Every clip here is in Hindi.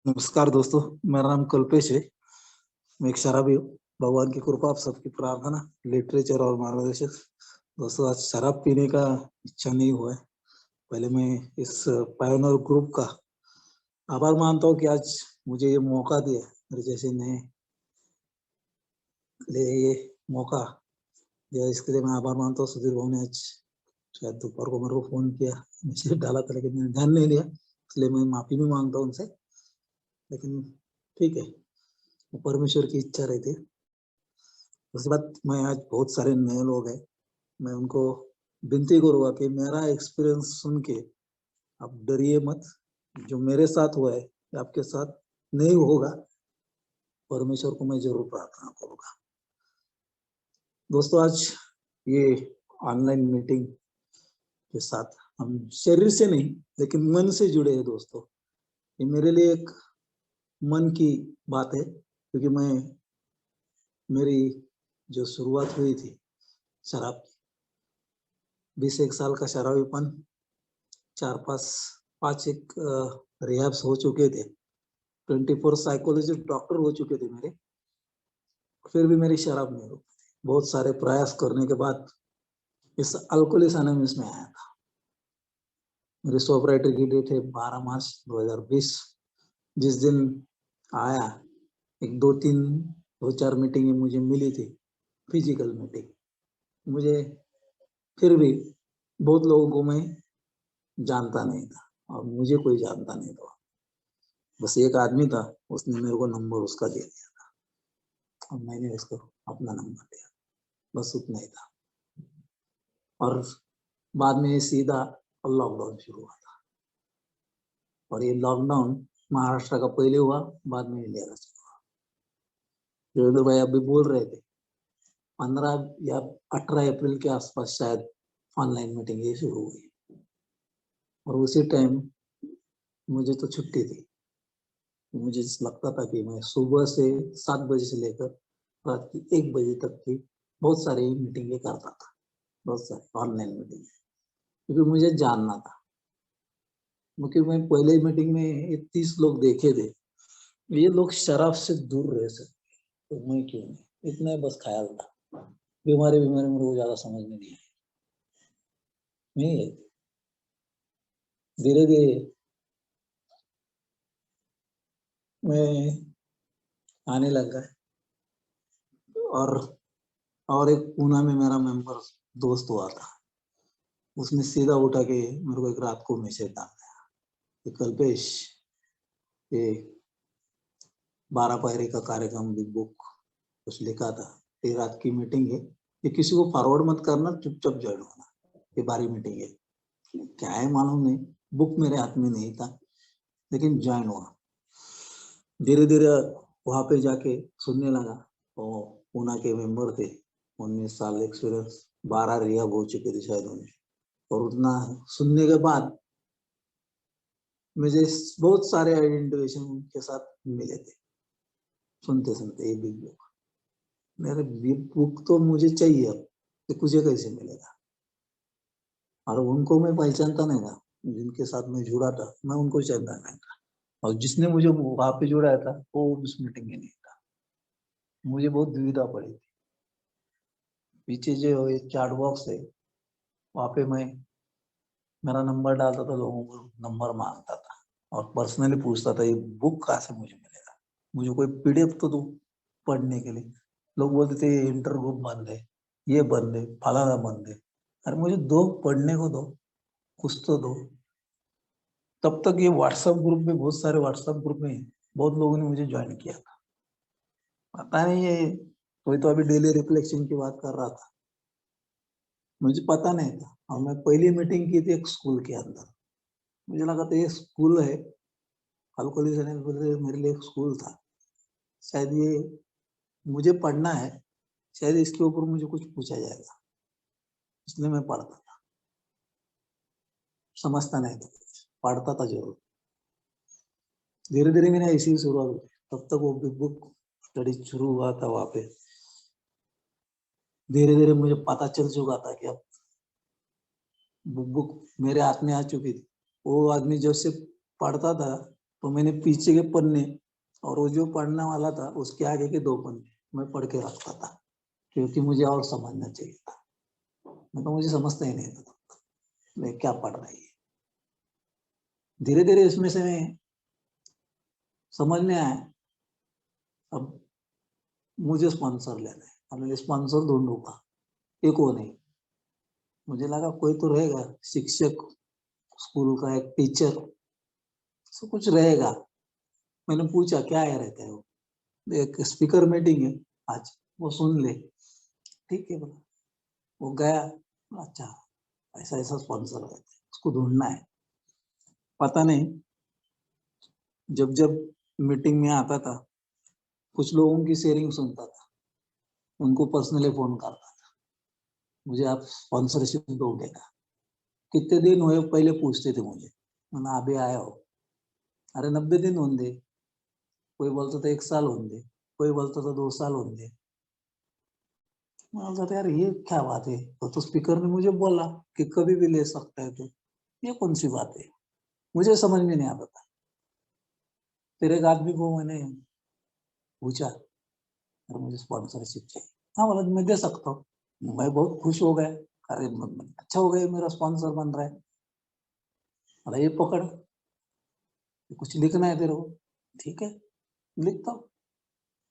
नमस्कार दोस्तों, मेरा नाम कल्पेश है। मैं एक शराबी हूँ। भगवान की कृपा, आप सबकी प्रार्थना, लिटरेचर और मार्गदर्शक। दोस्तों, आज शराब पीने का इच्छा नहीं हुआ है। पहले मैं इस पायोनियर ग्रुप का आभार मानता हूँ कि आज मुझे ये मौका दिया, मेरे जैसे नए लिए ये मौका दिया, इसके लिए मैं आभार मानता हूँ। सुधीर भाव ने आज शायद दोपहर को मेरे को फोन किया, मैसेज डाला था, लेकिन मैंने ध्यान नहीं दिया, इसलिए मैं माफी भी मांगता हूँ उनसे। लेकिन ठीक है, वो परमेश्वर की इच्छा रहती है। उसके बाद मैं आज बहुत सारे नए लोग हैं, मैं उनको विनती करूंगा कि मेरा एक्सपीरियंस सुन के आप डरिए मत। जो मेरे साथ हुआ है आपके साथ नहीं होगा, परमेश्वर को मैं जरूर प्रार्थना करूंगा। दोस्तों, आज ये ऑनलाइन मीटिंग के साथ हम शरीर से नहीं लेकिन मन से जुड़े हैं दोस्तों। ये मेरे लिए एक मन की बात है, क्योंकि मेरी जो शुरुआत हुई थी शराब, 20 साल का शराबीपन, 4-5 5 एक रिहैब्स हो चुके थे, 24 साइकोलॉजिस्ट डॉक्टर हो चुके थे मेरे, फिर भी मेरी शराब नहीं रुकी। बहुत सारे प्रयास करने के बाद इस अल्कोहलिक्स एनोनिमस में आया था। मेरी सोबराइटर की डेट है 12 मार्च 2020। जिस दिन आया, एक 2-3 2-4 मीटिंग मुझे मिली थी, फिजिकल मीटिंग। मुझे फिर भी बहुत लोगों को मैं जानता नहीं था और मुझे कोई जानता नहीं था। बस एक आदमी था, उसने मेरे को नंबर उसका दे दिया और मैंने उसको अपना नंबर दिया, बस उतना ही था। और बाद में सीधा लॉकडाउन शुरू हुआ था, और ये लॉकडाउन महाराष्ट्र का पहले हुआ, बाद में इंडिया का शुरू हुआ। देवेंद्र भाई अभी बोल रहे थे, 15 या 18 अप्रैल के आसपास शायद ऑनलाइन मीटिंग ये शुरू हुई, और उसी टाइम मुझे तो छुट्टी थी। मुझे लगता था कि मैं सुबह से 7 बजे से लेकर रात की 1 बजे तक की बहुत सारी मीटिंगें करता था, बहुत सारी ऑनलाइन मीटिंग, क्योंकि मुझे जानना था। क्योंकि मैं पहले मीटिंग में ये 30 लोग देखे थे, ये लोग शराब से दूर रह सकते, तो मैं क्यों नहीं, इतना बस ख्याल था। बीमारी मेरे को ज्यादा समझ में नहीं आई। नहीं, धीरे धीरे मैं आने लगा। और एक पूना में मेरा मेंबर दोस्त हुआ था, उसने सीधा उठा के मेरे को एक रात को मैसेज डाला कि कल्पेश, ये 12 पायरी का कार्यक्रम बिग बुक कुछ लिखा था, ये रात की मीटिंग है, ये किसी को फॉरवर्ड मत करना, चुपचाप ज्वाइन होना, ये बारी मीटिंग है। क्या है मालूम नहीं, बुक मेरे हाथ में नहीं था, लेकिन ज्वाइन हुआ। धीरे धीरे वहां पे जाके सुनने लगा। और पूना के मेंबर थे, 19 साल एक्सपीरियंस, 12 रिहब हो चुके थे शायद उन्हें। और उतना सुनने के बाद मुझे बहुत सारे आइडेंटिफिकेशन के साथ मिले थे, सुनते सुनते ये बिग बुक। मेरे बिग बुक तो मुझे चाहिए अब, तो मुझे कैसे मिलेगा? और उनको मैं पहचानता नहीं था, जिनके साथ मैं जुड़ा था मैं उनको जानता नहीं था, और जिसने मुझे वहां पे जुड़ाया था वो उस मीटिंग में नहीं था। मुझे बहुत दुविधा पड़ी थी। पीछे जो ये चैट बॉक्स है, वहां पे मैं मेरा नंबर डालता था, लोगों को नंबर मांगता था और पर्सनली पूछता था ये बुक कहाँ से मुझे मिलेगा, मुझे कोई पीडीएफ तो दो पढ़ने के लिए। लोग बोलते थे ये इंटर ग्रुप बंद है, ये बंद है, फलाना बंद है। अरे मुझे दो, पढ़ने को दो, कुछ तो दो। तब तक ये व्हाट्सएप ग्रुप में, बहुत सारे व्हाट्सएप ग्रुप में बहुत लोगों ने मुझे ज्वाइन किया था। पता नहीं ये, कोई तो अभी डेली रिफ्लेक्शन की बात कर रहा था, मुझे पता नहीं था। और मैं पहली मीटिंग की थी एक स्कूल के अंदर, मुझे लगा था ये स्कूल है, अल्कोहलिक्स मेरे लिए एक स्कूल था, शायद ये मुझे पढ़ना है, शायद इसके ऊपर मुझे कुछ पूछा जाएगा, इसलिए मैं पढ़ता था। समझता नहीं था कुछ, पढ़ता था जरूर। धीरे धीरे मैंने ऐसी ही शुरुआत हुई। तब तक वो बिग बुक स्टडी शुरू हुआ था वहां पे। धीरे धीरे मुझे पता चल चुका था कि अब बुक बुक मेरे हाथ में आ चुकी थी। वो आदमी जब से पढ़ता था, तो मैंने पीछे के पन्ने और वो जो पढ़ने वाला था उसके आगे के 2 पन्ने मैं पढ़ के रखता था, क्योंकि मुझे और समझना चाहिए था। मैं तो मुझे समझता ही नहीं था मैं क्या पढ़ रहा है। धीरे धीरे इसमें से मैं समझने आया, अब मुझे स्पॉन्सर लेना है, अब मैं स्पॉन्सर ढूंढूंगा। एक वो नहीं, मुझे लगा कोई तो रहेगा, शिक्षक, स्कूल का एक टीचर, सब कुछ रहेगा। मैंने पूछा क्या है रहता है वो, एक स्पीकर मीटिंग है आज, वो सुन ले। ठीक है बोला, वो गया। अच्छा, ऐसा ऐसा स्पॉन्सर रहता है, उसको ढूंढना है। पता नहीं, जब जब मीटिंग में आता था कुछ लोगों की शेयरिंग सुनता था, उनको पर्सनली फोन करता था, मुझे आप स्पॉन्सरशिप दोगे क्या? कितने दिन हुए पहले पूछते थे मुझे, मैंने अभी आया हो। अरे 90 दिन होंगे, कोई बोलता था 1 साल होंगे, कोई बोलता था 2 साल होंगे। मैं बोलता था यार ये क्या बात है, तो स्पीकर ने मुझे बोला कि कभी भी ले सकता है, तो ये कौन सी बात है, मुझे समझ में नहीं आता था। फिर एक आदमी को मैंने पूछा, अरे मुझे स्पॉन्सरशिप चाहिए। हाँ बोला मैं दे सकता हूँ। मैं बहुत खुश हो गया, अरे अच्छा हो गया, मेरा स्पॉन्सर बन रहा है। अरे ये पकड़, कुछ लिखना है तेरे को? ठीक है, लिखता हूँ।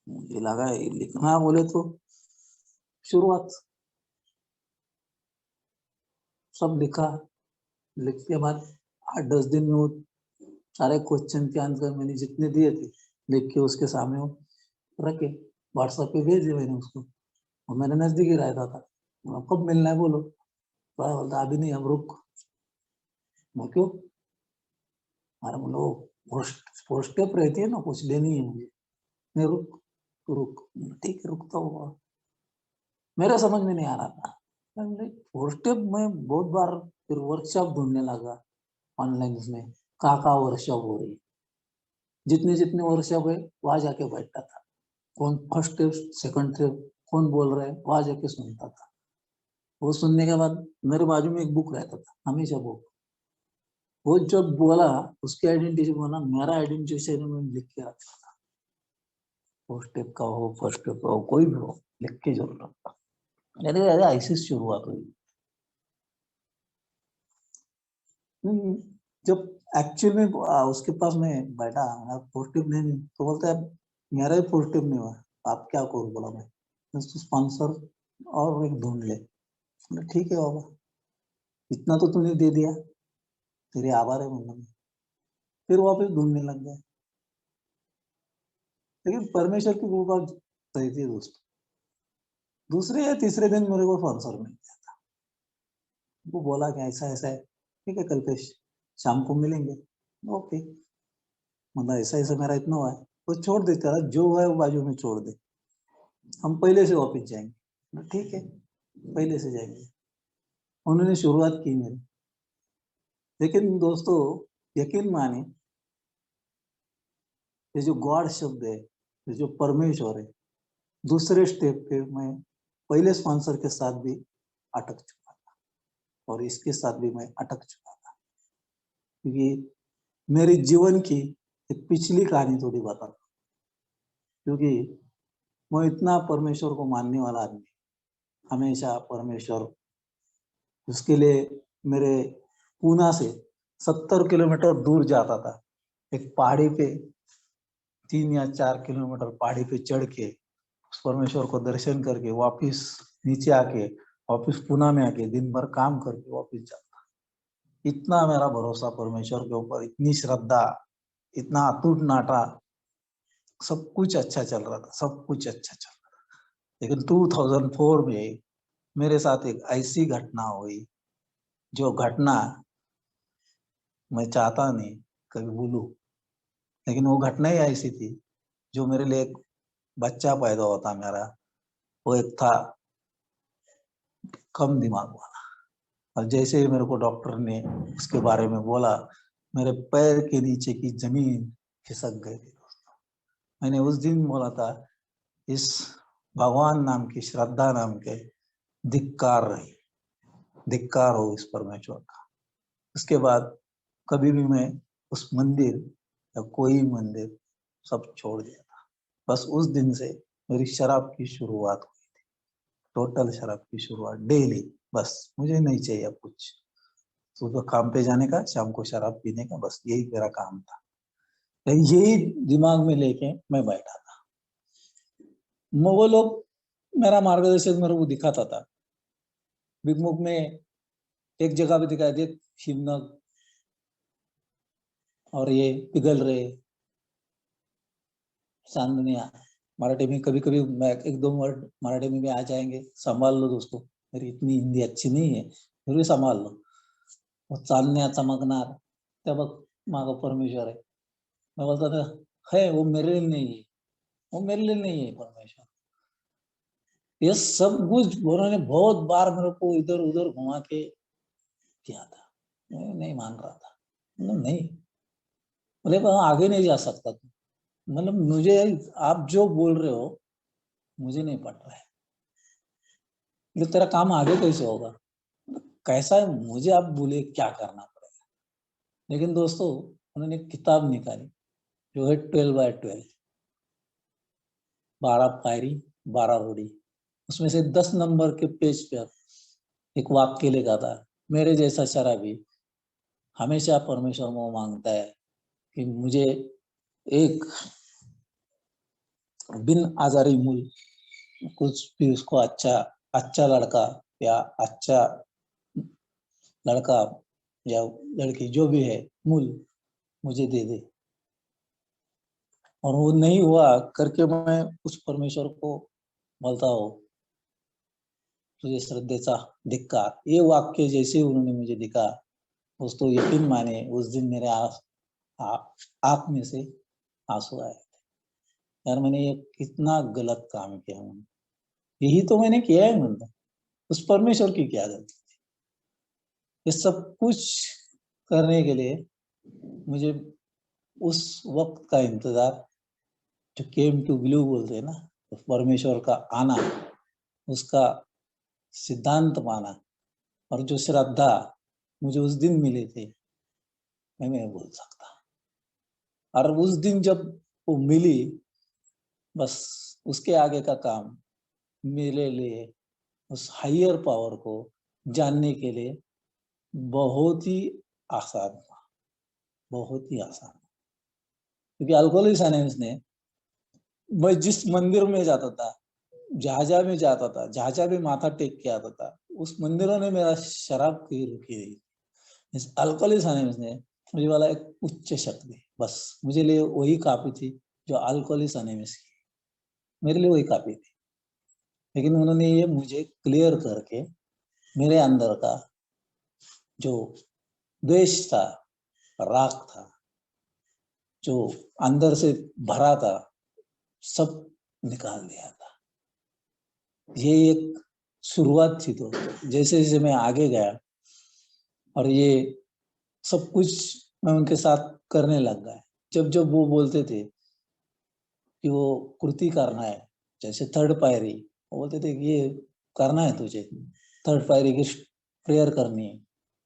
मुझे लगा ये लिखना बोले तो शुरुआत, सब लिखा। लिख के बाद 8-10 दिन में वो सारे क्वेश्चन के आंसर मैंने जितने दिए थे लिख के उसके सामने वो रखे, व्हाट्सएप पे भेजे मैंने उसको। और मेरे नजदीक ही रहता था। कब मिलना है बोलो, तो बोलता अभी नहीं, अब रुक। मैं क्यों? अरे बोलो, पोस्ट स्टेप रहती है ना, कुछ देनी है मुझे। नहीं रुक, तो रुक। ठीक है, रुकता हुआ। मेरा समझ में नहीं आ रहा था। फोर स्टेप में बहुत बार फिर वर्कशॉप ढूंढने लगा ऑनलाइन, में कहाँ वर्कशॉप हो रही, जितने जितने वर्कशॉप है वहां जाके बैठता था। कौन फर्स्ट स्टेप, सेकंड स्टेप कौन बोल रहा है, वहां जाके सुनता था। वो सुनने के बाद मेरे बाजू में एक बुक रहता था हमेशा, बुक। वो जब बोला उसकी आइडेंटिटी बना, मेरा आइडेंटिटी में लिख के रखा था। फोर स्टेप का हो, फर्स्ट स्टेप का हो, कोई भी हो, लिख के जरूर रखता। मेरे ऐसी शुरुआत हुई। जब एक्चुअल में उसके पास मैं बैठा, पॉजिटिव नहीं तो बोलता है मेरा ही पॉजिटिव नहीं हुआ, आप क्या करो बोला। मैं स्पॉन्सर और एक ढूंढ ले। ठीक है बाबा, इतना तो तूने दे दिया, तेरे आभार है मतलब। फिर वापस ढूंढने लग गया। लेकिन परमेश्वर की कृपा सही थी दोस्तों, दूसरे या तीसरे दिन मेरे को स्पॉन्सर मिल गया था। वो बोला कि ऐसा ऐसा है, ठीक है कल पे शाम को मिलेंगे। ओके, मतलब ऐसा ऐसा मेरा इतना हुआ है, वो छोड़ दे, तेरा जो है वो बाजू में छोड़ दे, हम पहले से वापस जाएंगे। ठीक है, पहले से जाएंगे। उन्होंने शुरुआत की मेरी। लेकिन दोस्तों यकीन माने, ये जो गॉड शब्द है, ये जो परमेश्वर है, दूसरे स्टेप पे मैं पहले स्पॉन्सर के साथ भी अटक चुका था, और इसके साथ भी मैं अटक चुका था। क्योंकि मेरे जीवन की एक पिछली कहानी थोड़ी बता, क्योंकि मैं इतना परमेश्वर को मानने वाला आदमी, हमेशा परमेश्वर, उसके लिए मेरे पूना से 70 किलोमीटर दूर जाता था, एक पहाड़ी पे 3 या 4 किलोमीटर पहाड़ी पे चढ़ के उस परमेश्वर को दर्शन करके वापिस नीचे आके वापिस पुणे में आके दिन भर काम करके वापिस जाता। इतना मेरा भरोसा परमेश्वर के ऊपर, इतनी श्रद्धा, इतना अटूट नाटा, सब कुछ अच्छा चल रहा था, सब कुछ अच्छा चल रहा था। लेकिन 2004 में मेरे साथ एक ऐसी घटना हुई, जो घटना मैं चाहता नहीं कभी भूलूं, लेकिन वो घटना ही ऐसी थी जो मेरे लिए एक बच्चा पैदा होता मेरा, वो एक था कम दिमाग वाला। और जैसे ही मेरे को डॉक्टर ने उसके बारे में बोला, मेरे पैर के नीचे की जमीन खिसक गई थी दोस्तों। मैंने उस दिन बोला था, इस भगवान नाम की, श्रद्धा नाम के धिक्कार रही, धिक्कार हो इस परमेश्वर का। उसके बाद कभी भी मैं उस मंदिर या कोई मंदिर, सब छोड़ दिया था। बस उस दिन से मेरी शराब की शुरुआत हुई थी, टोटल शराब की शुरुआत डेली। बस मुझे नहीं चाहिए अब कुछ, सुबह काम पे जाने का, शाम को शराब पीने का, बस यही मेरा काम था। यही दिमाग में लेके मैं बैठा था। वो लोग, मेरा मार्गदर्शक मेरे को दिखाता था, बिगमुख में एक जगह पे दिखाई दे शिवनग और ये पिघल रहे चांदनिया। मराठी में कभी कभी मैं एक दो वर्ड मराठी में भी आ जाएंगे, संभाल लो दोस्तों, मेरी इतनी हिंदी अच्छी नहीं है, फिर भी संभाल लो। वो चांदण्या चमकणार, त्या बघ मागं परमेश्वर है। मैं बोलता था है, वो मेरे लिए नहीं है, वो मेरे लिए नहीं है परमेश्वर। ये सब कुछ उन्होंने बहुत बार मेरे को इधर उधर घुमा के किया था, मैं नहीं मान रहा था। नहीं, बोले आगे नहीं जा सकता तू, मतलब मुझे आप जो बोल रहे हो मुझे नहीं पड़ रहा है, तो तेरा काम आगे कैसे होगा, कैसा है मुझे आप बोले क्या करना पड़ेगा। लेकिन दोस्तों उन्होंने एक किताब निकाली जो है 12x12, 12 पायरी 12 रोड़ी। उसमें से 10 नंबर के पेज पर एक वाक्य लिखा था, मेरे जैसा शराबी हमेशा परमेश्वर को मांगता है कि मुझे एक बिन आजारी मूल, कुछ भी उसको अच्छा अच्छा लड़का या अच्छा लड़का या लड़की जो भी है मूल मुझे दे दे। और वो नहीं हुआ करके मैं उस परमेश्वर को बोलता हूँ तुझे श्रद्धेचा धिक्कार। ये वाक्य जैसे ही उन्होंने मुझे दिखा, दोस्तों यकीन माने उस दिन मेरे आंख में से आंसू आए। यार मैंने ये कितना गलत काम किया, मैंने यही तो मैंने किया है, मतलब उस परमेश्वर की क्या गलती। ये सब कुछ करने के लिए मुझे उस वक्त का इंतजार, जो केम टू ब्लू बोलते हैं ना, तो परमेश्वर का आना, उसका सिद्धांत माना, और जो श्रद्धा मुझे उस दिन मिली थी, मैं नहीं बोल सकता। और उस दिन जब वो मिली, बस उसके आगे का काम मेरे लिए उस हायर पावर को जानने के लिए बहुत ही आसान था, बहुत ही आसान। क्योंकि अल्कोहलिक्स एनोनिमस ने, मैं जिस मंदिर में जाता था, जहाजा में जाता था, जहाजा में माथा टेक के आता था, उस मंदिरों ने मेरा शराब की रुकी रही। इस अल्कोहलिक्स एनोनिमस ने मुझे वाला एक उच्च शक्ति, बस मुझे लिए वही काफी थी जो अल्कोहलिक्स एनोनिमस की, मेरे लिए वही काफी थी। लेकिन उन्होंने ये मुझे क्लियर करके मेरे अंदर का जो द्वेष था, राग था, जो अंदर से भरा था, सब निकाल दिया था। ये एक शुरुआत थी दोस्तों। जैसे जैसे मैं आगे गया और ये सब कुछ मैं उनके साथ करने लग गया, जब जब वो बोलते थे कि वो कृति करना है, जैसे थर्ड पायरी, वो बोलते थे कि ये करना है तुझे, थर्ड पायरी की प्रेयर करनी है।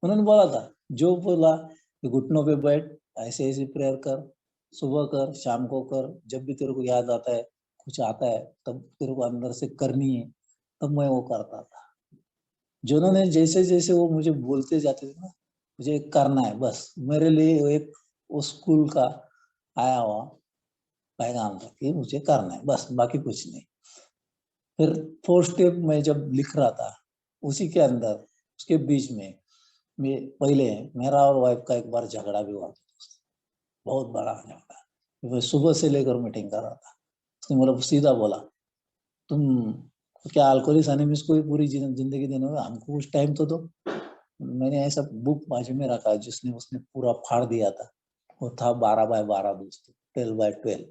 उन्होंने बोला था, जो बोला कि घुटनों पे बैठ, ऐसे ऐसे प्रेयर कर, सुबह कर, शाम को कर, जब भी तेरे को याद आता है, कुछ आता है, तब तेरे को अंदर से करनी है। तब मैं वो करता था। जिन्होंने जैसे जैसे वो मुझे बोलते जाते थे ना, मुझे करना है, बस मेरे लिए वो एक उस स्कूल का आया हुआ पैगाम था कि मुझे करना है, बस बाकी कुछ नहीं। फिर फोर्थ स्टेप में जब लिख रहा था, उसी के अंदर उसके बीच में मैं पहले मेरा और वाइफ का एक बार झगड़ा भी हुआ, बहुत बड़ा झगड़ा। मैं सुबह से लेकर मीटिंग कर रहा था, उसने मुझे सीधा बोला, तुम क्या अल्कोहलिक्स एनोनिमस को ही पूरी जिंदगी देने में, हमको कुछ टाइम तो दो। मैंने ऐसा बुक बाजू में रखा जिसने उसने पूरा फाड़ दिया था, वो था 12x12 दोस्तों, 12x12।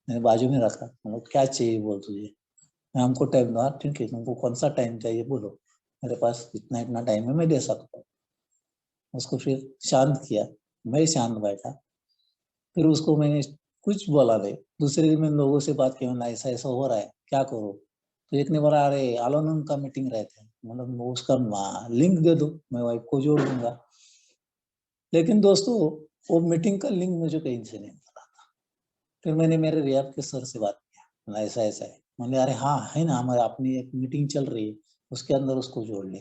मैंने बाजू में रखा, मतलब क्या चाहिए बोल तुझे, मैं हमको टाइम दो, ठीक है तुमको कौन सा टाइम चाहिए बोलो, मेरे पास इतना इतना टाइम है, मैं दे सकता हूँ। उसको फिर शांत किया, मैं शांत बैठा। फिर उसको मैंने कुछ बोला नहीं। दूसरे दिन मैंने लोगों से बात की, मैंने ऐसा ऐसा हो रहा है, क्या करो। तो एक ने बोला, अरे आलोनन का मीटिंग रहते हैं, मतलब उसका लिंक दे दो, मैं वाइफ को जोड़ दूंगा। लेकिन दोस्तों वो मीटिंग का लिंक मुझे कहीं से नहीं मिला था। फिर मैंने मेरे रियाब के सर से बात किया, बोला ऐसा ऐसा है। मैंने अरे हाँ है ना, हमारे अपनी एक मीटिंग चल रही है, उसके अंदर उसको जोड़ ले।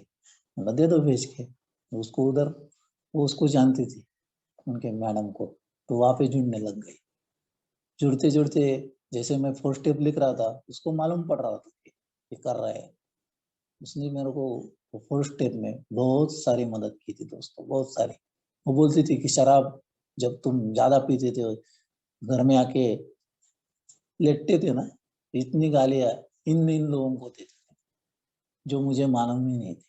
मैंने दे दो भेज के। उसको उधर, वो उसको जानती थी उनके मैडम को, तो वहां पे जुड़ने लग गई। जुड़ते जुड़ते जैसे मैं फोर स्टेप लिख रहा था, उसको मालूम पड़ रहा था कि ये कर रहा है। उसने मेरे को फोर स्टेप में बहुत सारी मदद की थी दोस्तों, बहुत सारी। वो बोलती थी कि शराब जब तुम ज्यादा पीते थे, घर में आके लेटते थे ना, इतनी गालियां इन इन लोगों को देते थे जो मुझे मालूम ही नहीं थी।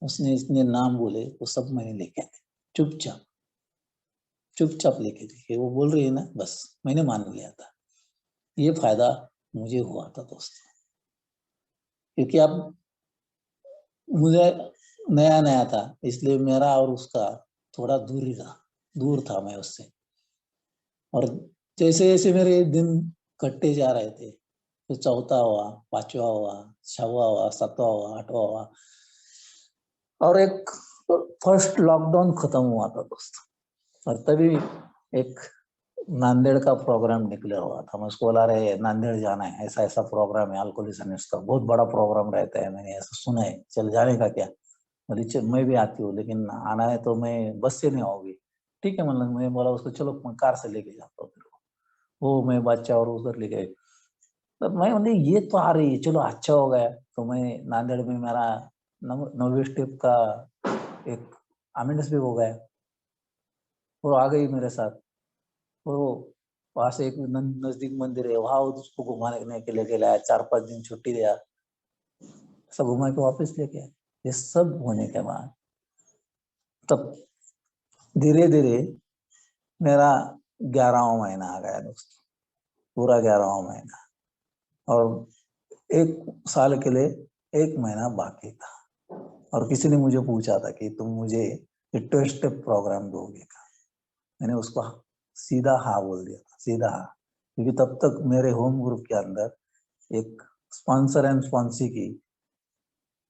उसने इतने नाम बोले, वो सब मैंने लिखे थे, चुपचाप चुपचाप लिखे थे कि वो बोल रही है ना, बस मैंने मान लिया था। ये फायदा मुझे हुआ था दोस्तों, क्योंकि अब मुझे नया नया था, इसलिए मेरा और उसका थोड़ा दूर ही था, दूर था मैं उससे। और जैसे जैसे मेरे दिन कटते जा रहे थे, तो चौथा हुआ, पांचवा हुआ, छठवा हुआ, सातवा हुआ, आठवा हुआ, और एक फर्स्ट लॉकडाउन खत्म हुआ था दोस्तों। और तभी एक नांदेड़ का प्रोग्राम डिक्लेयर हुआ था। मैं उसको बोला, रहे नांदेड़ जाना है, ऐसा ऐसा प्रोग्राम है, अल्कोहलिक का बहुत बड़ा प्रोग्राम रहता है, मैंने ऐसा सुना है, चल जाने का क्या। बोली चल मैं भी आती हूँ, लेकिन आना है तो मैं बस से नहीं आऊंगी। ठीक है, मतलब मैं बोला उसको, चलो मैं कार से लेके जाता हूँ। वो मैं बच्चा और उधर ले गए। तो मैं बोले ये तो आ रही है, चलो अच्छा हो गया। तो मैं नांदेड़ में मेरा नौवीं स्टेप का एक अमेंडस भी हो गया, वो आ गई मेरे साथ। वो वहां से एक नजदीक मंदिर है, वहां उसको घुमाने के लिए लाया, 4-5 दिन छुट्टी दिया, सब घुमा के वापस लेके आया। ये सब होने के बाद तब धीरे धीरे मेरा 11वां महीना आ गया दोस्तों, पूरा 11वां महीना। और 1 साल के लिए 1 महीना बाकी था। और किसी ने मुझे पूछा था कि तुम मुझे ये 2 स्टेप प्रोग्राम दोगे क्या। मैंने उसको सीधा हाँ बोल दिया था, सीधा हाँ। क्योंकि तब तक मेरे होम ग्रुप के अंदर एक स्पॉन्सर एंड स्पॉन्सी की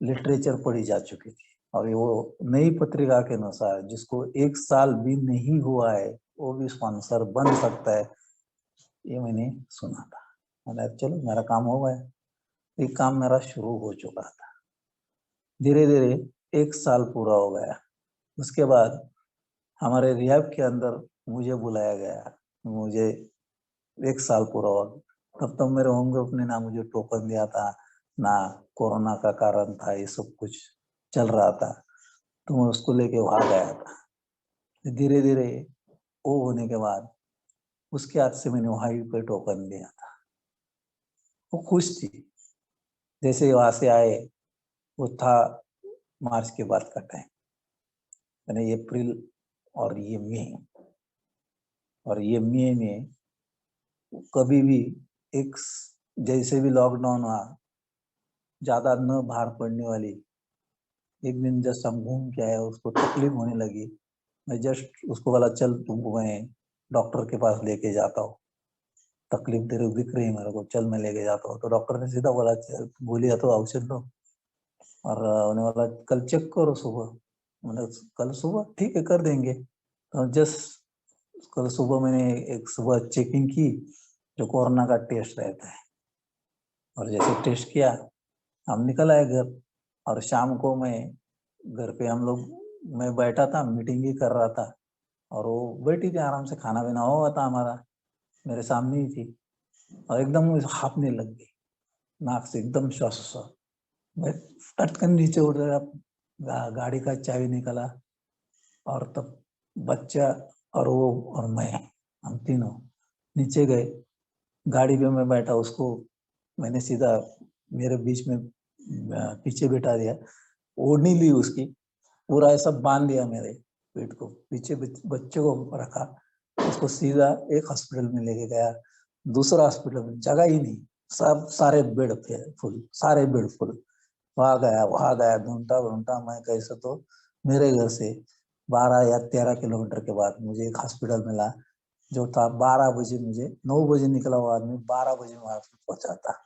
लिटरेचर पढ़ी जा चुकी थी, और वो नई पत्रिका के अनुसार जिसको 1 साल भी नहीं हुआ है वो भी स्पॉन्सर बन सकता है, ये मैंने सुना था। मैंने चलो मेरा काम हो गया। एक काम मेरा शुरू हो चुका था। धीरे धीरे 1 साल पूरा हो गया। उसके बाद हमारे रिहैब के अंदर मुझे बुलाया गया, मुझे 1 साल पूरा हुआ। तब तक मेरे होम ग्रुप ने ना मुझे टोकन दिया था, ना कोरोना का कारण था, ये सब कुछ चल रहा था। तो मैं उसको लेके वहां गया था। धीरे धीरे वो होने के बाद उसके हाथ से मैंने वहां पे टोकन लिया था। वो खुश थी। जैसे वहां से आए, वो था मार्च के बाद का टाइम, यानी अप्रैल और ये मई। और ये मई में कभी भी एक जैसे भी लॉकडाउन हुआ, ज्यादा न बाहर पड़ने वाली। एक दिन जस्ट हम घूम के आए, उसको तकलीफ होने लगी। मैं जस्ट उसको बोला चल तुमको मैं डॉक्टर के पास लेके जाता हूँ, तकलीफ तेरे को दिख रही है मेरे को, चल मैं लेके जाता हूँ। तो डॉक्टर ने सीधा बोला बोलिया तो औषध लो, और उन्हें बोला कल चेक करो सुबह। मैंने कल सुबह ठीक है कर देंगे। तो जस्ट कल सुबह मैंने एक सुबह चेकिंग की, जो कोरोना का टेस्ट रहता है। और जैसे टेस्ट किया, हम निकल आए घर। और शाम को मैं घर पे, हम लोग, मैं बैठा था मीटिंग ही कर रहा था, और वो बैठी थी आराम से, खाना पीना हुआ था हमारा, मेरे सामने ही थी। और एकदम वो हांफने लग गई, नाक से एकदम श्वास। मैं टटकन नीचे उठ गया, गाड़ी का चाबी निकाला, और तब बच्चा और वो और मैं, हम तीनों नीचे गए। गाड़ी पे मैं बैठा, उसको मैंने सीधा मेरे बीच में पीछे बैठा दिया, ओढ़नी ली उसकी, पूरा ऐसा बांध दिया मेरे पेट को, पीछे बच्चे को रखा। उसको सीधा एक हॉस्पिटल में लेके गया, दूसरा हॉस्पिटल में जगह ही नहीं, सब सारे बेड थे फुल, सारे बेड फुल। वहां गया, ढूंढता ढूंढता मैं कैसे तो मेरे घर से 12 या 13 किलोमीटर के बाद मुझे एक हॉस्पिटल मिला, जो था 12 बजे, मुझे 9 बजे निकला हुआ आदमी 12 बजे वहां पे पहुंचा था।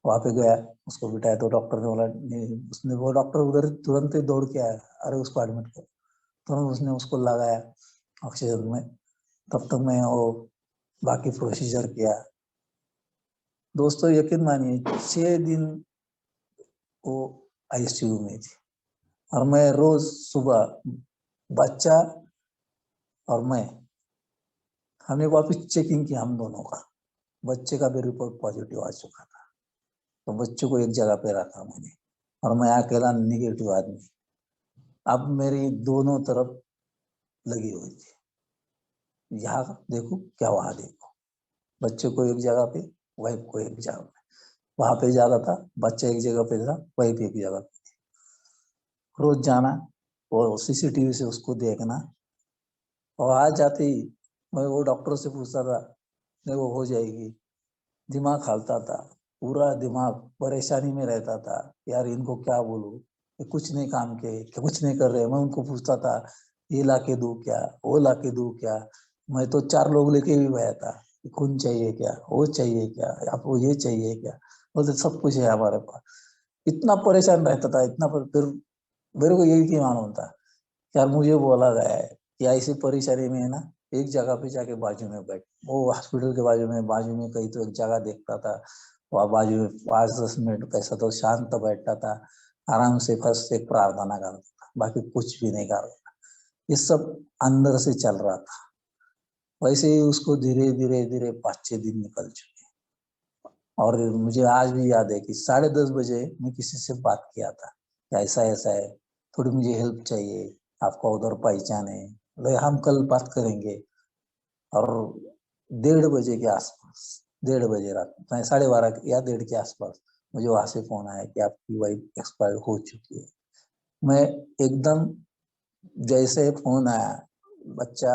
वहां पे गया, उसको बिठाया, तो डॉक्टर ने बोला नहीं, उसने, वो डॉक्टर उधर तुरंत ही दौड़ के आया, अरे उसको एडमिट कर। तुरंत उसने उसको लगाया, ऑक्सीजन में। तब तक मैं वो बाकी प्रोसीजर किया। दोस्तों यकीन मानिए 6 दिन वो आईसीयू में थी, और मैं रोज सुबह, बच्चा और मैं, हमने वापस चेकिंग किया हम दोनों का। बच्चे का भी रिपोर्ट पॉजिटिव आ चुका था, तो बच्चों को एक जगह पे रखा मैंने, और मैं अकेला निगेटिव आदमी। अब मेरी दोनों तरफ लगी हुई थी, यहाँ देखो क्या वहां देखो। बच्चे को एक जगह पे, वाइफ को एक जगह पे, वहां पे ज्यादा था, बच्चा एक जगह पे था, वाइफ एक जगह पे। रोज जाना और सीसीटीवी से उसको देखना, और आज जाते ही मैं वो डॉक्टर से पूछता था, नहीं वो हो जाएगी। दिमाग खालता था, पूरा दिमाग परेशानी में रहता था, यार इनको क्या बोलूं, ये कुछ नहीं काम के, कुछ नहीं कर रहे। मैं उनको पूछता था, ये ला के दूं क्या, वो ला के दूं क्या। मैं तो 4 लोग लेके भी गया था, खून चाहिए क्या, वो चाहिए क्या, आपको ये चाहिए क्या, बोलते सब कुछ है हमारे पास। इतना परेशान रहता था, इतना फिर मेरे को यही मालूम था, यार मुझे बोला गया है कि ऐसी परेशानी में है ना, एक जगह पे जाके बाजू में बैठ, वो हॉस्पिटल के बाजू में कहीं तो एक जगह देखता था, वहाँ बाजू में 5-10 मिनट कैसा तो शांत बैठता था, आराम से फर्स्ट एक प्रार्थना करता था, बाकी कुछ भी नहीं कर रहा। ये सब अंदर से चल रहा था। वैसे ही उसको धीरे धीरे धीरे 5-6 दिन निकल चुके। और मुझे आज भी याद है कि 10:30 बजे मैं किसी से बात किया था कि ऐसा ऐसा है, थोड़ी मुझे हेल्प चाहिए, आपका उधर पहचान है, बोले हम कल बात करेंगे। और 1:30 बजे के आसपास, 1:30 रात, 12:30 या 1:30 के आसपास मुझे वहां से फोन आया कि आपकी वाइफ एक्सपायर हो चुकी है। मैं एकदम, जैसे फोन आया, बच्चा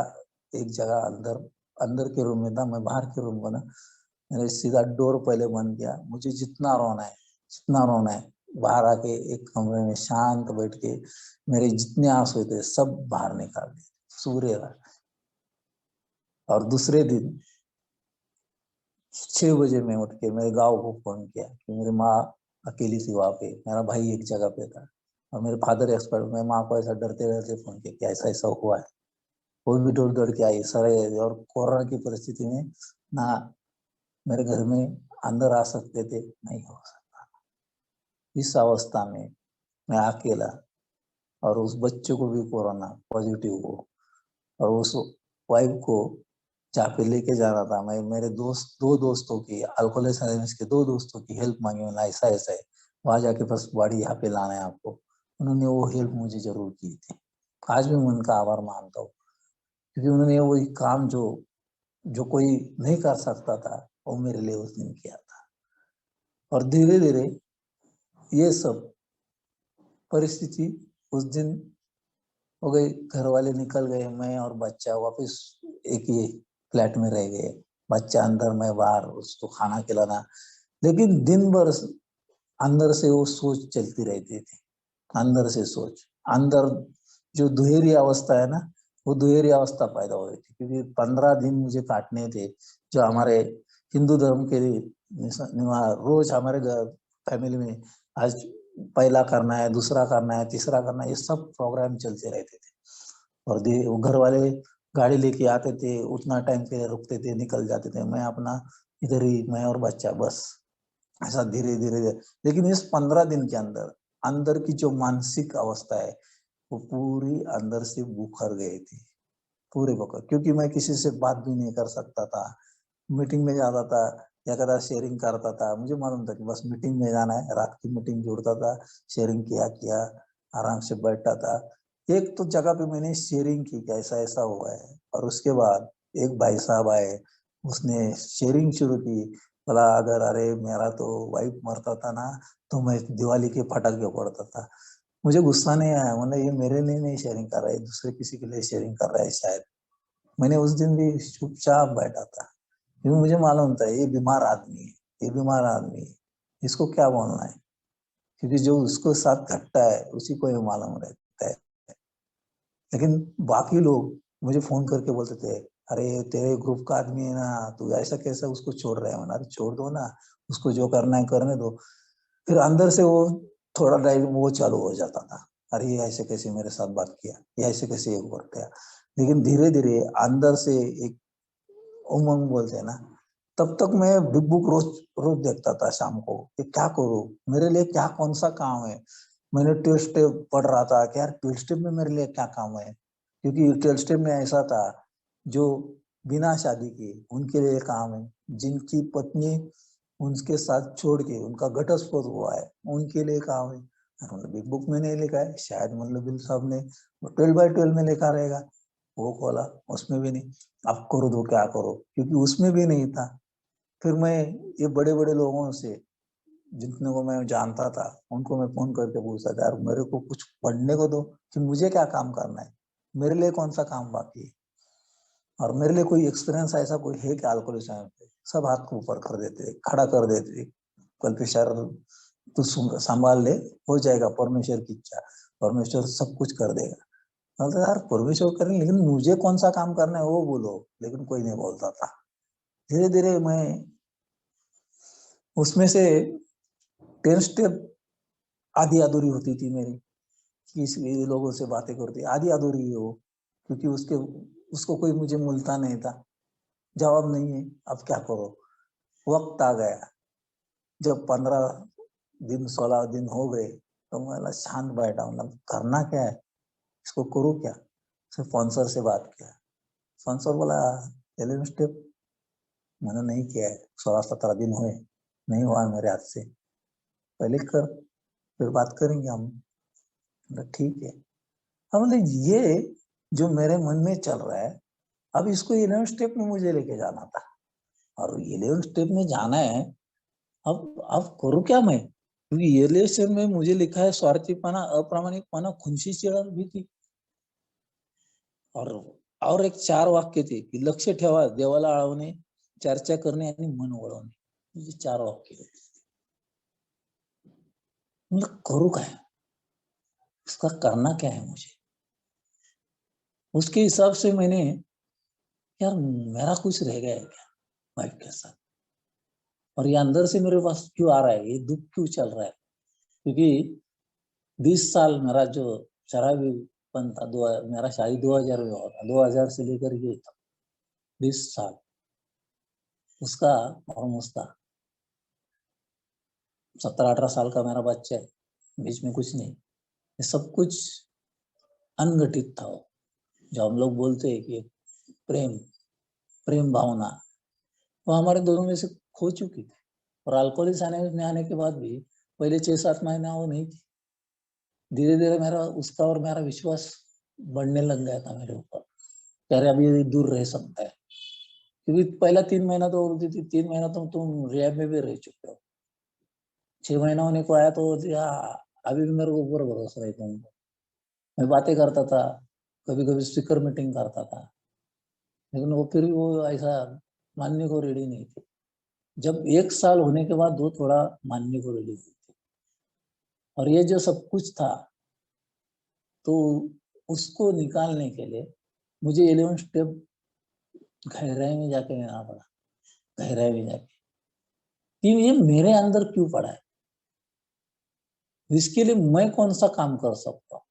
एक जगह अंदर अंदर के रूम में था, मैं बाहर के रूम में ना, मैंने सीधा डोर पहले बंद किया। मुझे जितना रोना है, जितना रोना है, बाहर आके एक कमरे में शांत बैठ के मेरे जितने आंसू थे सब बाहर निकाल दिए सूर्य का। और दूसरे दिन 6 बजे में उठ के मेरे गाँव को फोन किया कि मेरी माँ अकेली थी वहां पे, मेरा भाई एक जगह पे था और मेरे फादर एक्सपर्ट। मैं माँ को ऐसा डरते डरते फोन किया कि ऐसा ऐसा हुआ है। वो भी दौड़ दौड़ के आई सर। और कोरोना की परिस्थिति में ना मेरे घर में अंदर आ सकते थे, नहीं हो सकता। इस अवस्था में मैं अकेला, और उस बच्चे को भी कोरोना पॉजिटिव हो, और उस वाइफ को जहाँ पे लेके जाना था, मैं मेरे दोस्त, 2 दोस्तों की, अल्कोहलिक्स एनोनिमस के 2 दोस्तों की हेल्प मांगी। मैंने ऐसा ऐसा है, वहां जाके बस बॉडी यहाँ पे लाना है आपको। उन्होंने वो हेल्प मुझे जरूर की थी। आज भी मैं उनका आभार मानता हूँ, क्योंकि उन्होंने वही काम जो जो कोई नहीं कर सकता था, वो मेरे लिए उस दिन किया था। और धीरे धीरे ये सब परिस्थिति उस दिन हो गई, घर वाले निकल गए, मैं और बच्चा वापस एक ही फ्लैट में रह गए। बच्चा अंदर, मैं बाहर, उसको खाना खिलाना। लेकिन दिन भर अंदर से वो सोच चलती रहती थी, अंदर से सोच, अंदर जो दुहेरी अवस्था है ना, वो दुहेरी अवस्था पैदा हो रही थी, क्योंकि 15 दिन मुझे काटने थे, जो हमारे हिंदू धर्म के रोज हमारे फैमिली में आज पहला करना है, दूसरा करना है, तीसरा करना है, ये सब प्रोग्राम चलते रहते थे। और वो घर वाले गाड़ी लेके आते थे, उतना टाइम के लिए रुकते थे, निकल जाते थे, मैं अपना इधर ही, मैं और बच्चा बस, ऐसा धीरे धीरे। लेकिन इस 15 दिन के अंदर अंदर की जो मानसिक अवस्था है, वो पूरी अंदर से बुखर गई थी, पूरे बुखर। क्योंकि मैं किसी से बात भी नहीं कर सकता था, मीटिंग में जाता था या कदा शेयरिंग करता था, मुझे मालूम था कि बस मीटिंग में जाना है, रात की मीटिंग जोड़ता था, शेयरिंग किया किया, आराम से बैठता था। एक तो जगह पे मैंने शेयरिंग की कि ऐसा ऐसा हुआ है, और उसके बाद एक भाई साहब आए, उसने शेयरिंग शुरू की। बोला, अगर अरे मेरा तो वाइफ मरता था ना, तो मैं दिवाली के पटाखे फोड़ता था। मुझे गुस्सा नहीं आया, मतलब ये मेरे लिए नहीं शेयरिंग कर रहा है, दूसरे किसी के लिए शेयरिंग कर रहा है शायद। मैंने उस दिन भी चुपचाप बैठा था, क्योंकि मुझे मालूम था ये बीमार आदमी है, ये बीमार आदमी है, इसको क्या बोलना है, क्योंकि जो उसको साथ घटता है उसी को ये मालूम रहता है। लेकिन बाकी लोग मुझे फोन करके बोलते थे, अरे तेरे ग्रुप का आदमी है ना, तू ऐसा कैसा उसको छोड़ रहा है। अरे छोड़ दो ना, उसको जो करना है करने दो। फिर अंदर से वो थोड़ा ड्राइव वो चालू हो जाता था, अरे ये ऐसे कैसे मेरे साथ बात किया, ये ऐसे कैसे ये कर गया। लेकिन धीरे धीरे अंदर से एक उमंग बोलते हैं ना, तब तक मैं बिग बुक रोज रोज देखता था शाम को कि क्या करूं, मेरे लिए क्या कौन सा काम है। मैंने 12 स्टेप पढ़ रहा था कि यार 12 स्टेप में मेरे लिए क्या काम है, क्योंकि 12 स्टेप में ऐसा था जो बिना शादी के उनके लिए काम है, जिनकी पत्नी उनके साथ छोड़ के उनका घटस्फोट हुआ है उनके लिए काम है। मतलब बिग बुक में नहीं लिखा है, शायद मतलब बिल साहब ने 12 बाय 12 में लिखा रहेगा, वो खोला, उसमें भी नहीं। अब करो तो क्या करो, क्योंकि उसमें भी नहीं था। फिर मैं ये बड़े बड़े लोगों से, जितने को मैं जानता था, उनको मैं फोन करके पूछता था, यार मेरे को कुछ पढ़ने को दो कि मुझे क्या काम करना है, मेरे लिए कौन सा काम बाकी है, और मेरे लिए कोई एक्सपीरियंस ऐसा कोई है क्या अल्कोहलिज्म पे। सब हाथ को ऊपर कर देते, खड़ा कर देते, कल्पेशर तू संभाल ले, हो जाएगा, परमेश्वर की इच्छा, परमेश्वर सब कुछ कर देगा। तो यार परमेश्वर करें, लेकिन मुझे कौन सा काम करना है वो बोलो, लेकिन कोई नहीं बोलता था। धीरे धीरे मैं उसमें से 10 स्टेप आधी अधूरी होती थी मेरी, किसी लोगों से बातें करती, आधी अधूरी है वो, क्योंकि उसके उसको कोई मुझे मिलता नहीं था, जवाब नहीं है। अब क्या करो, वक्त आ गया जब 15 दिन 16 दिन हो गए, तो मैं शांत बैठा हूँ, करना क्या है, इसको करूँ क्या। फिर स्पॉन्सर से बात किया, स्पॉन्सर बोला 11 स्टेप मैंने नहीं किया है, 16 17 दिन हुए, नहीं हुआ मेरे हाथ से, पहले कर, फिर बात करेंगे हम। ठीक है। अब मतलब ये जो मेरे मन में चल रहा है, अब इसको 11 स्टेप में मुझे लेके जाना था, और 11 स्टेप में जाना है। अब करूँ क्या मैं, क्योंकि 11 स्टेप में मुझे लिखा है स्वार्थीपना, अप्रामाणिकपना, खुनशी चिड़ा भी थी, और एक 4 वाक्य थे की लक्ष ठेवा, देवाला आळवणे, चर्चा करणे आणि मन वळवणे, ये 4 वाक्य होते। मतलब करूँ क्या, इसका करना क्या है मुझे। उसके हिसाब से मैंने, यार मेरा कुछ रह गया है क्या वाइफ के साथ, और ये अंदर से मेरे पास क्यों आ रहा है, ये दुख क्यों चल रहा है। क्योंकि 20 साल मेरा जो शराबीपन था, मेरा शादी 2000 में हुआ था, 2000 से लेकर ये था 20 साल, उसका और उसका 17 18 साल का मेरा बच्चा है, बीच में कुछ नहीं, ये सब कुछ अनघटित था। जो हम लोग बोलते हैं कि प्रेम प्रेम भावना, वो हमारे दोनों में से खो चुकी थी। और अल्कोहलिज्म में आने के बाद भी पहले 6 7 महीना वो नहीं थी। धीरे धीरे मेरा उसका और मेरा विश्वास बढ़ने लग गया था मेरे ऊपर, अरे अभी ये दूर रह सकता है। क्योंकि पहला 3 महीना तो बोलती थी, 3 महीना तो तुम रिहैब में भी रह चुके हो, 6 महीना होने को आया तो अभी भी मेरे ऊपर भरोसा है तुमको। मैं बातें करता था, कभी कभी स्पीकर मीटिंग करता था, लेकिन वो फिर भी वो ऐसा मानने को रेडी नहीं थे। जब 1 साल होने के बाद वो थोड़ा मानने को रेडी हुई थी, और ये जो सब कुछ था, तो उसको निकालने के लिए मुझे 11 स्टेप गहराई में जाके लेना पड़ा, गहराई में जाके कि ये मेरे अंदर क्यों पड़ा है, इसके लिए मैं कौन सा काम कर सकता हूँ।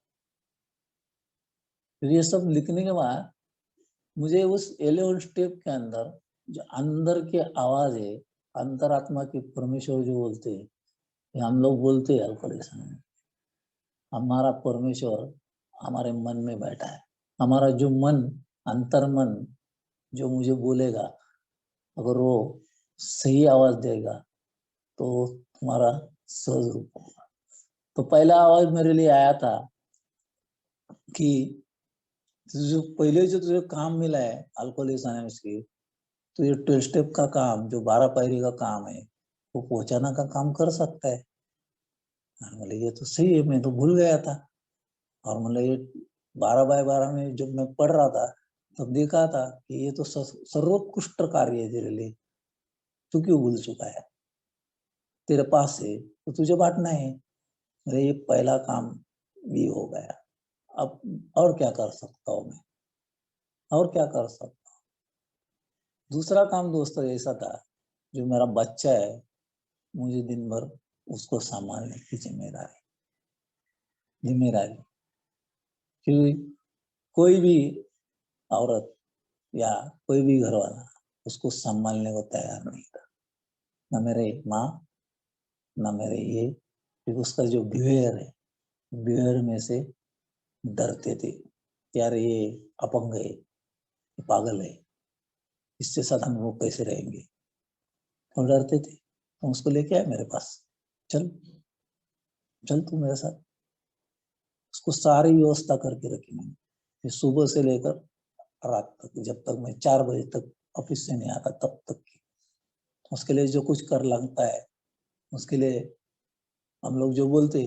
फिर ये सब लिखने के बाद मुझे उस 11 स्टेप के अंदर जो अंदर की आवाज है, अंतरात्मा की, परमेश्वर जो बोलते हैं, हम लोग बोलते हैं अल्कोहलिज्म में, हमारा परमेश्वर हमारे मन में बैठा है। हमारा जो मन, अंतर मन जो मुझे बोलेगा, अगर वो सही आवाज देगा तो तुम्हारा सहज रूप होगा। तो पहला आवाज मेरे लिए आया था कि जो पहले जो तुझे काम मिला है अल्कोहलिज्म की, तो ये 12 स्टेप का काम, जो 12 पायरी का काम है, वो पहुंचाना का काम कर सकता है। बोले ये तो सही है, मैं तो भूल गया था। और मतलब ये 12 बाय 12 में जब मैं पढ़ रहा था, तब देखा था कि ये तो सर्वोत्कृष्ट कार्य है तेरे लिए, तू क्यों भूल चुका है, तेरे पास है तो तुझे बांटना है। मेरे ये पहला काम भी हो गया। अब और क्या कर सकता हूँ मैं, और क्या कर सकता हूँ। दूसरा काम दोस्तों ऐसा था, जो मेरा बच्चा है, मुझे दिन भर उसको संभालने की जिम्मेदारी। क्योंकि कोई भी औरत या कोई भी घर वाला उसको संभालने को तैयार नहीं था, ना मेरे माँ ना मेरे ये, क्योंकि उसका जो बिहेवियर है, बिहेवियर में से डरते थे, यार ये अपंग है, ये पागल है, इसके साथ हम लोग कैसे रहेंगे, और डरते थे। तो उसको लेके आए मेरे पास, चल चल तू मेरे साथ। उसको सारी व्यवस्था करके रखी मैंने, फिर सुबह से लेकर रात तक, जब तक मैं 4 बजे तक ऑफिस से नहीं आता तब तक की। उसके लिए जो कुछ कर लगता है, उसके लिए हम लोग जो बोलते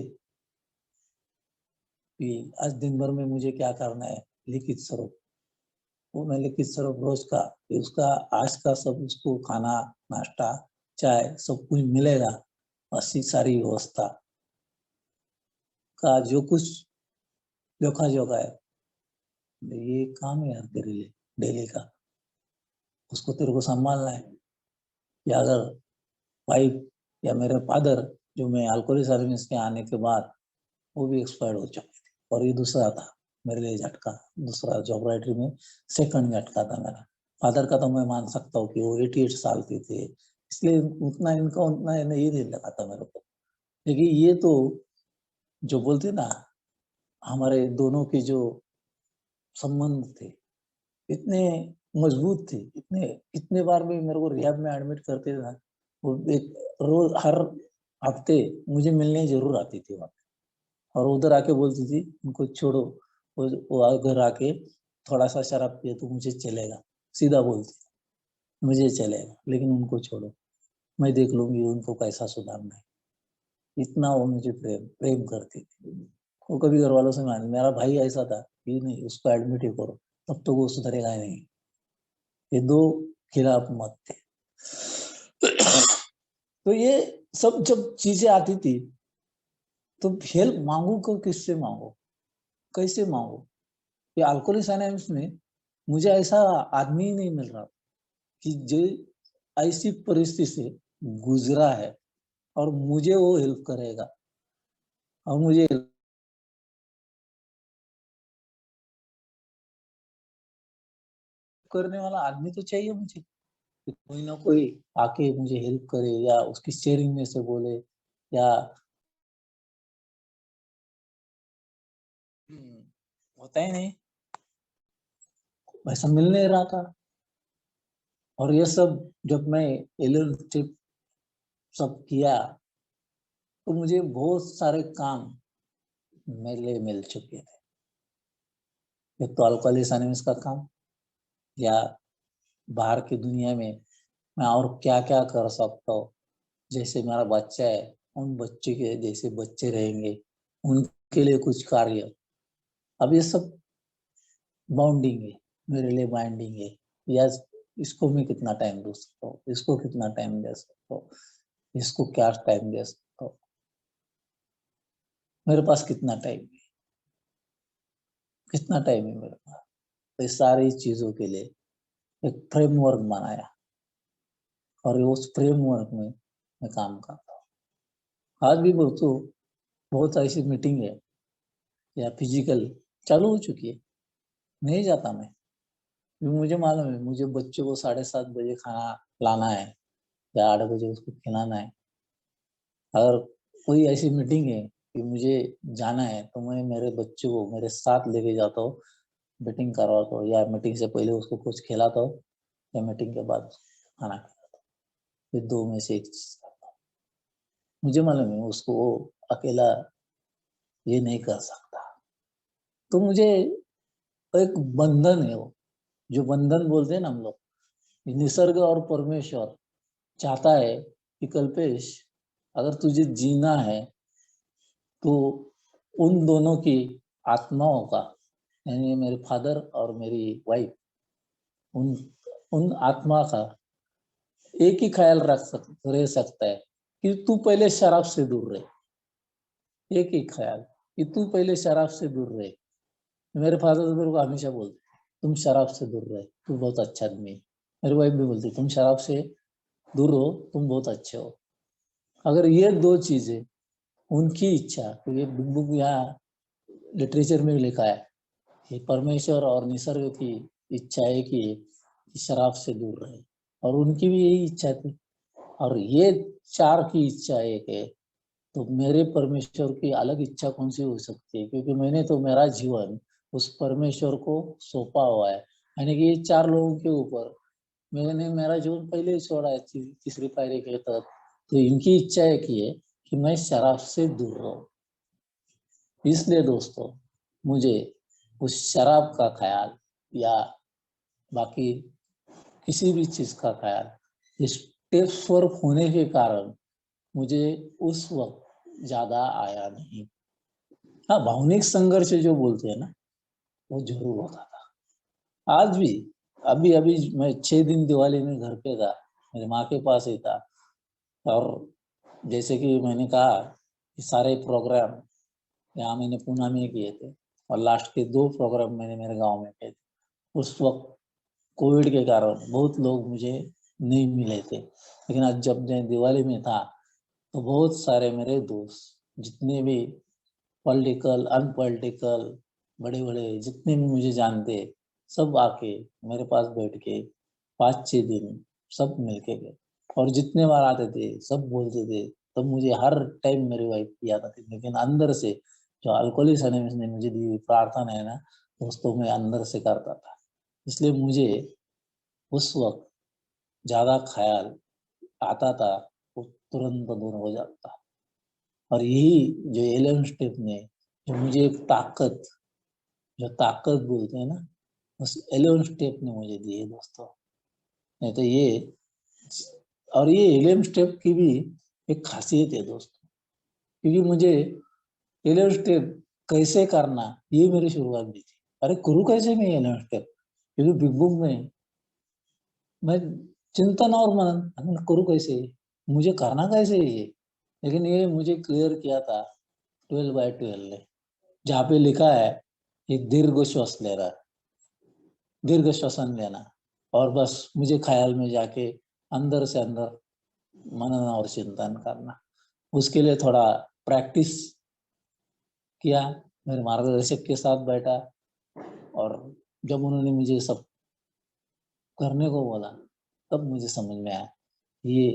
कि आज दिन भर में मुझे क्या करना है, लिखित स्वरूप, वो मैं लिखित स्वरूप रोज का, उसका आज का सब उसको खाना नाश्ता चाय सब कुछ मिलेगा, ऐसी सारी व्यवस्था का जो कुछ जोखा जोखा है, ये काम है यार तेरे लिए डेली का, उसको तेरे को संभालना है। या अगर वाइफ या मेरे फादर, जो मैं अल्कोहलिक सर्विस के आने के बाद वो भी एक्सपायर्ड हो चुके थे, और ये दूसरा था मेरे लिए झटका, दूसरा जॉब राइटरी में सेकंड झटका था मेरा। फादर का तो मैं मान सकता हूँ कि वो 88 साल के थे, इसलिए उतना इनका उतना ये नहीं लगा था मेरे को। लेकिन ये तो जो बोलते ना, हमारे दोनों के जो संबंध थे इतने मजबूत थे, इतने इतने बार भी मेरे को रिहैब में एडमिट करते थे ना, वो एक रोज हर हफ्ते मुझे मिलने जरूर आती थी वहाँ, और उधर आके बोलती थी उनको छोड़ो, वो घर आके थोड़ा सा शराब पिए तो मुझे चलेगा, सीधा बोलती मुझे चलेगा, लेकिन उनको छोड़ो, मैं देख लूंगी उनको कैसा सुधारना है। इतना वो मुझे प्रेम प्रेम करती थी। वो कभी घर वालों से मान, मेरा भाई ऐसा था कि नहीं उसको एडमिट ही करो, तब तो वो सुधरेगा ही नहीं, ये दो खिलाफ मत थे। तो ये सब जब चीजें आती थी तो हेल्प मांगू को किससे मांगो, कैसे मांगो। ये अल्कोहलिक्स एनोनिमस में मुझे ऐसा आदमी ही नहीं मिल रहा कि जो ऐसी परिस्थिति से गुजरा है और मुझे वो हेल्प करेगा, और मुझे करने वाला आदमी तो चाहिए मुझे, कि कोई ना कोई आके मुझे हेल्प करे, या उसकी शेयरिंग में से बोले, या होता ही नहीं, वैसा मिल नहीं रहा था। और ये सब जब मैं एलएल सब किया तो मुझे बहुत सारे काम मेरे लिए मिल चुके थे। एक तो अल्कोहलिक्स एनोनिमस का काम, या बाहर की दुनिया में मैं और क्या क्या कर सकता हूँ, जैसे मेरा बच्चा है उन बच्चे के जैसे बच्चे रहेंगे, उनके लिए कुछ कार्य। अब ये सब बॉन्डिंग है, मेरे लिए बाइंडिंग है, या इसको मैं कितना टाइम दे सकता हूँ, इसको कितना टाइम दे सकता हूँ, इसको क्या टाइम दे सकता हूँ, मेरे पास कितना टाइम है, कितना टाइम है मेरे पास। तो इस सारी चीजों के लिए एक फ्रेमवर्क बनाया, और उस फ्रेमवर्क में मैं काम करता हूँ। आज भी बहुत ऐसी मीटिंग है या फिजिकल चालू हो चुकी है, नहीं जाता मैं, क्योंकि मुझे मालूम है मुझे बच्चों को 7:30 बजे खाना लाना है, या 8 बजे उसको खिलाना है। अगर कोई ऐसी मीटिंग है कि मुझे जाना है तो मैं मेरे बच्चों को मेरे साथ लेके जाता हूँ, मीटिंग करवाता हूँ, या मीटिंग से पहले उसको कुछ खिलाता हूँ, या मीटिंग के बाद खाना खिलाता हूँ, ये दो में से एक चीज करता हूँ। मुझे मालूम है उसको वो अकेला ये नहीं कर सकता, तो मुझे एक बंधन है वो, जो बंधन बोलते हैं ना हम लोग, निसर्ग और परमेश्वर चाहता है कि कल्पेश, अगर तुझे जीना है तो उन दोनों की आत्माओं का, यानी मेरे फादर और मेरी वाइफ, उन उन आत्मा का एक ही ख्याल रह सकता है कि तू पहले शराब से दूर रहे। एक ही ख्याल कि तू पहले शराब से दूर रहे। मेरे फादर तो मेरे को हमेशा बोलते तुम शराब से दूर रहे, तू बहुत अच्छा आदमी है। मेरी वाइफ भी बोलती तुम शराब से दूर रहो, तुम बहुत अच्छे हो। अगर ये दो चीजें उनकी इच्छा, तो ये बुक यहाँ लिटरेचर में लिखा है, ये परमेश्वर और निसर्ग की इच्छा है कि शराब से दूर रहे, और उनकी भी यही इच्छा थी। और ये चार की इच्छा एक है, तो मेरे परमेश्वर की अलग इच्छा कौन सी हो सकती है? क्योंकि मैंने तो मेरा जीवन उस परमेश्वर को सौंपा हुआ है, यानी कि ये चार लोगों के ऊपर मैंने मेरा जीवन पहले ही छोड़ा है तीसरी पायरी के तहत। तो इनकी इच्छा है कि मैं शराब से दूर रहूं। इसलिए दोस्तों, मुझे उस शराब का ख्याल या बाकी किसी भी चीज का ख्याल स्टेप्स वर्क होने के कारण मुझे उस वक्त ज्यादा आया नहीं। हाँ, भावनिक संघर्ष जो बोलते हैं ना, वो जरूर होता था। आज भी, अभी अभी मैं 6 दिन दिवाली में घर पे था, मेरी माँ के पास ही था। और जैसे कि मैंने कहा कि सारे प्रोग्राम यहाँ मैंने पुणे में किए थे, और लास्ट के 2 प्रोग्राम मैंने मेरे गांव में किए थे। उस वक्त कोविड के कारण बहुत लोग मुझे नहीं मिले थे, लेकिन आज जब मैं दिवाली में था तो बहुत सारे मेरे दोस्त, जितने भी पॉलिटिकल अनपॉलिटिकल, बड़े बड़े जितने भी मुझे जानते, सब आके मेरे पास बैठ के 5-6 दिन सब मिलके गए। और जितने बार आते थे सब बोलते थे, तब मुझे हर टाइम मेरी वाइफ याद आती, लेकिन अंदर से जो अल्कोहलिक्स एनोनिमस ने मुझे दी प्रार्थना है ना दोस्तों, मैं अंदर से करता था। इसलिए मुझे उस वक्त ज्यादा ख्याल आता था, वो तुरंत दूर हो जाता। और यही जो 11 स्टेप ने जो मुझे एक ताकत, जो ताकत बोलते हैं ना, उस 11 स्टेप ने मुझे दी है दोस्तों। नहीं तो ये, और ये 11 स्टेप की भी एक खासियत है दोस्तों, क्योंकि मुझे 11 स्टेप कैसे करना, ये मेरी शुरुआत भी थी। अरे करूँ कैसे मैं 11 स्टेप? क्योंकि बिग बुक में मैं चिंतन और मनन करूँ कैसे, मुझे करना कैसे है ये? लेकिन ये मुझे क्लियर किया था 12/12 ने, जहाँ पे लिखा है कि दीर्घ श्वास ले रहा है, दीर्घ श्वसन लेना, और बस मुझे ख्याल में जाके अंदर से अंदर मनन और चिंतन करना। उसके लिए थोड़ा प्रैक्टिस किया, मेरे मार्गदर्शक के साथ बैठा, और जब उन्होंने मुझे सब करने को बोला, तब मुझे समझ में आया ये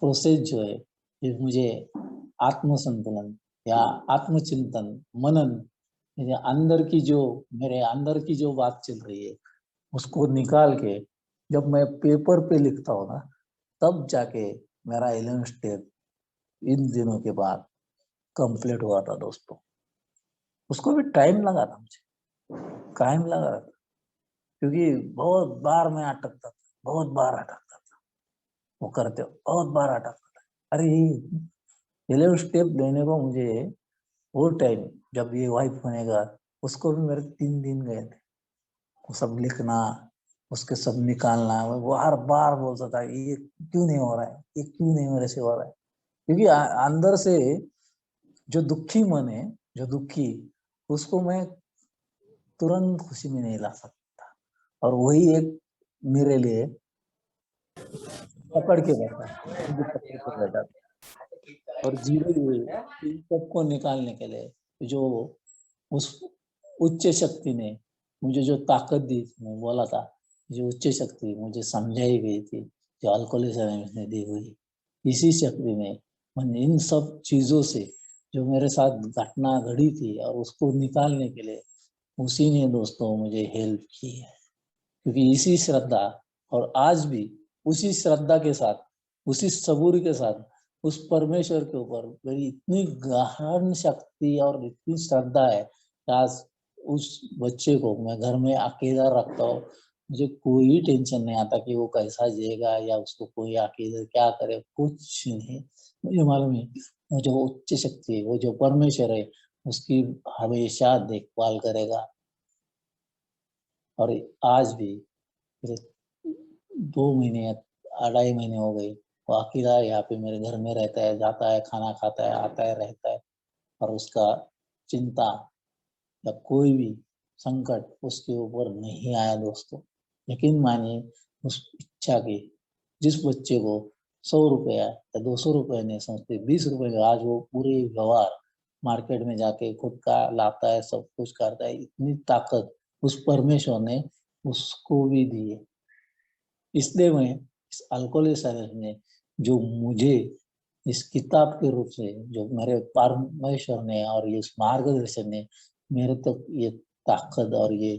प्रोसेस जो है, ये मुझे आत्मसंतुलन या आत्मचिंतन, मनन, मेरे अंदर की जो, मेरे अंदर की जो बात चल रही है उसको निकाल के जब मैं पेपर पे लिखता हूँ ना, तब जाके मेरा 11 स्टेप इन दिनों के बाद कंप्लीट हुआ था दोस्तों। उसको भी टाइम लगा था, मुझे टाइम लगा था, क्योंकि बहुत बार मैं अटकता था, बहुत बार अटकता था, वो करते हो बहुत बार अटकता था। अरे 11 स्टेप लेने को मुझे वो टाइम, जब ये वाइफ बनेगा, उसको भी मेरे 3 दिन गए थे, वो सब लिखना, उसके सब निकालना। वो हर बार बोलता था ये क्यों नहीं हो रहा है, ये क्यों नहीं मेरे से हो रहा है, क्योंकि अंदर से जो दुखी मन है, जो दुखी, उसको मैं तुरंत खुशी में नहीं ला सकता। और वही एक मेरे लिए पकड़ के बैठा, मुझे पकड़ के बैठा। और धीरे धीरे इन सबको निकालने के लिए जो उस उच्च शक्ति ने मुझे जो ताकत दी, मैं बोला था, जो उच्च शक्ति मुझे समझाई गई थी, जो अल्कोहलिज्म ने दी हुई, इसी शक्ति ने मैंने इन सब चीजों से जो मेरे साथ घटना घड़ी थी और उसको निकालने के लिए, उसी ने दोस्तों मुझे हेल्प की है। क्योंकि इसी श्रद्धा, और आज भी उसी श्रद्धा के साथ, उसी सबूर के साथ उस परमेश्वर के ऊपर मेरी इतनी गहन शक्ति और इतनी श्रद्धा है कि आज उस बच्चे को मैं घर में अकेला रखता हूँ, मुझे कोई टेंशन नहीं आता कि वो कैसा जिएगा या उसको कोई अकेले क्या करे, कुछ नहीं। मुझे मालूम है वो जो उच्च शक्ति है, वो जो परमेश्वर है, उसकी हमेशा देखभाल करेगा। और आज भी 2 महीने, 2.5 महीने हो गए, वो अकेला यहाँ पे मेरे घर में रहता है, जाता है, खाना खाता है, आता है, रहता है। और उसका चिंता या कोई भी संकट उसके ऊपर नहीं आया दोस्तों। यकीन मानिए, उस इच्छा की, जिस बच्चे को 100 रुपया या 200 रुपये नहीं समझते, 20 रुपये का आज वो पूरे व्यवहार मार्केट में जाके खुद का लाता है, सब कुछ करता है, इतनी ताकत उस परमेश्वर ने उसको भी दिए। इसलिए मैं इस अल्कोहलिक्स एनोनिमस ने जो मुझे इस किताब के रूप से जो मेरे परमेश्वर ने और ये इस मार्गदर्शन ने मेरे तक ये ताकत और ये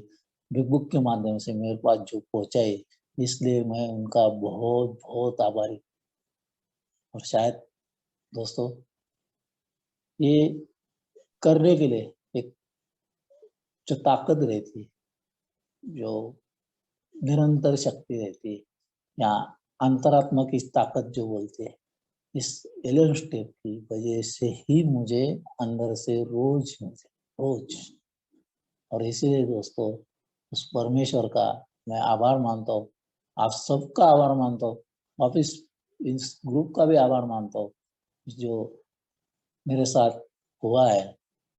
बिग बुक के माध्यम से मेरे पास जो पहुंचाए, इसलिए मैं उनका बहुत बहुत आभारी। और शायद दोस्तों ये करने के लिए एक जो ताकत रहती है, जो निरंतर शक्ति रहती है, या अंतरात्मा की ताकत जो बोलते हैं, इस 11 स्टेप की वजह से ही मुझे अंदर से रोज मिलते, रोज। और इसीलिए दोस्तों उस परमेश्वर का मैं आभार मानता हूँ, आप सबका आभार मानता हूँ, और इस ग्रुप का भी आभार मानता हूँ जो मेरे साथ हुआ है।